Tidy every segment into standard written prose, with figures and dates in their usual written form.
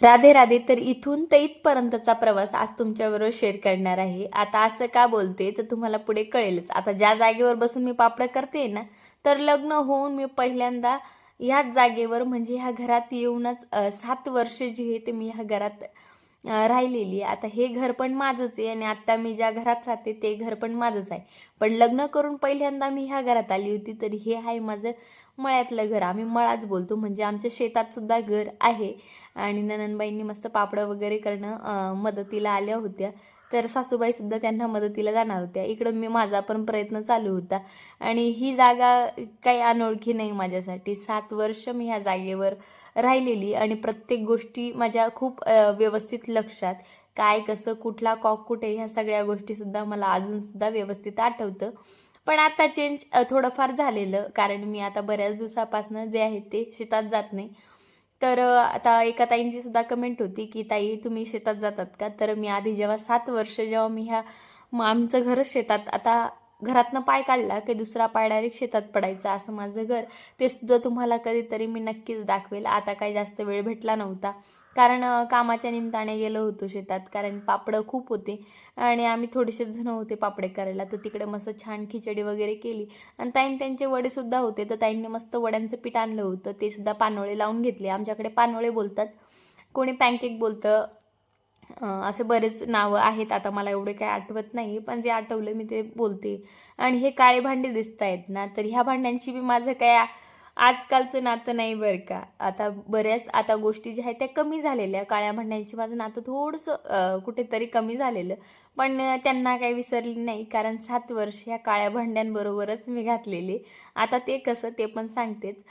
राधे राधे. तर इथून ते इथपर्यंतचा प्रवास आज तुमच्याबरोबर शेअर करणार आहे. आता असं का बोलते तर तुम्हाला पुढे कळेलच. आता ज्या जागेवर बसून मी पापड करते ना, तर लग्न होऊन मी पहिल्यांदा ह्याच जागेवर म्हणजे ह्या घरात येऊनच 7 वर्ष जी आहे ते मी ह्या घरात राहिलेली. आता हे घर पण माझंच आहे आणि आता मी ज्या घरात राहते ते घर पण माझंच आहे. पण लग्न करून पहिल्यांदा मी ह्या घरात आली होती. तर हे आहे माझं मळ्यातलं घर. आम्ही मळाच बोलतो, म्हणजे आमच्या शेतात सुद्धा घर आहे. आणि ननंदबाईंनी मस्त पापड वगैरे करणं मदतीला आल्या होत्या. तर सासूबाई सुद्धा त्यांना मदतीला जाणार होत्या. इकडं मी माझा पण प्रयत्न चालू होता. आणि ही जागा काही अनोळखी नाही माझ्यासाठी. 7 वर्ष मी ह्या जागेवर राहिलेली आणि प्रत्येक गोष्टी माझ्या खूप व्यवस्थित लक्षात. काय कसं कुठला कॉक कुठे ह्या सगळ्या गोष्टीसुद्धा मला अजूनसुद्धा व्यवस्थित आठवतं. पण आता चेंज थोडंफार झालेलं, कारण मी आता बऱ्याच दिवसापासून जे आहे ते शेतात जात नाही. तर आता एका ताईंची सुद्धा कमेंट होती की ताई तुम्ही शेतात जातात का? तर मी आधी जेव्हा 7 वर्ष जेव्हा मी आमचं घरच शेतात, आता घरातनं पाय काढला की दुसरा पाय डायरेक्ट शेतात पडायचा असं माझं घर. ते सुद्धा तुम्हाला कधीतरी मी नक्कीच दाखवेल. आता काही जास्त वेळ भेटला नव्हता, कारण कामाच्या निमित्ताने गेलो होतो शेतात, कारण पापडं खूप होते आणि आम्ही थोडेसेच जण होते पापडे करायला. तर तिकडे मस्त छान खिचडी वगैरे केली आणि ताईन त्यांचे वडे सुद्धा होते. तर ताईंनी मस्त वड्यांचं पीठ आणलं होतं, ते सुद्धा पानोळे लावून घेतले. आमच्याकडे पानोळे बोलतात, कोणी पॅनकेक बोलतं. असे बरेच नावं आहेत. आता मला एवढे काही आठवत नाही, पण जे आठवलं मी ते बोलते. आणि हे काळे भांडे दिसत आहेत ना, तर ह्या भांड्यांची बी माझं काय आजकालचं नातं नाही बरं का. आता बऱ्याच गोष्टी ज्या आहेत त्या कमी झालेल्या. काळ्या भांड्यांची माझं नातं थोडंसं कुठेतरी कमी झालेलं. पण त्यांना काही विसरली नाही, कारण 7 वर्ष ह्या काळ्या भांड्यांबरोबरच मी घातलेले. आता ते कसं ते पण सांगतेच.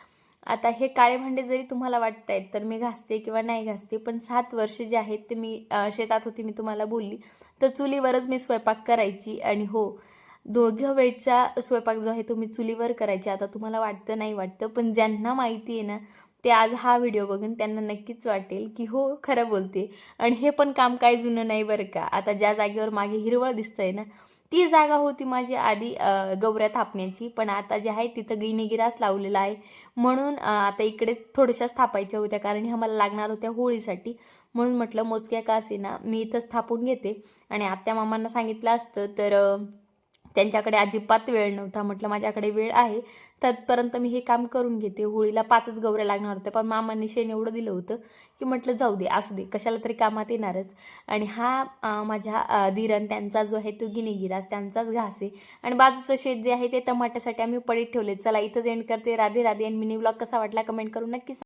आता हे काळे भांडे जरी तुम्हाला वाटत आहेत तर मी घासते किंवा नाही घासते, पण 7 वर्ष जे आहेत ते मी शेतात होती, मी तुम्हाला बोलली. तर चुलीवरच मी स्वयंपाक करायची. आणि हो, दोघं वेळचा स्वयंपाक जो आहे तो मी चुलीवर करायचे. आता तुम्हाला वाटतं नाही वाटतं, पण ज्यांना माहिती आहे ना, ते आज हा व्हिडिओ बघून त्यांना नक्कीच वाटेल की हो खरं बोलते. आणि हे पण काम काही जुनं नाही बरं का. आता ज्या जागेवर मागे हिरवळ दिसतंय ना, ती जागा होती माझी आधी गवऱ्या थापण्याची. पण आता जे आहे तिथं गिनीगिरास लावलेला आहे. म्हणून आता इकडेच थोड्याशाच थापायच्या होत्या, कारण ह्या मला लागणार होत्या होळीसाठी. म्हणून म्हटलं मोजक्या का असेना मी इथंच थापून घेते. आणि आत्या मामांना सांगितलं असतं तर त्यांच्याकडे अजिबात वेळ नव्हता. म्हटलं माझ्याकडे वेळ आहे, तत्पर्यंत मी हे काम करून घेते. होळीला 5च गवऱ्या लागणार होत्या, पण मामांनी शेण एवढं दिलं होतं की म्हटलं जाऊ दे असू दे, कशाला तरी कामात येणारच. आणि हा माझ्या धीरन त्यांचा जो आहे तो गिनीगिरास त्यांचाच घास आहे. आणि बाजूचं शेत जे आहे ते टमाट्यासाठी आम्ही पडीत ठेवले. चला इथंच एंड करते. राधे राधे. आणि मिनी ब्लॉग कसा वाटला कमेंट करून नक्की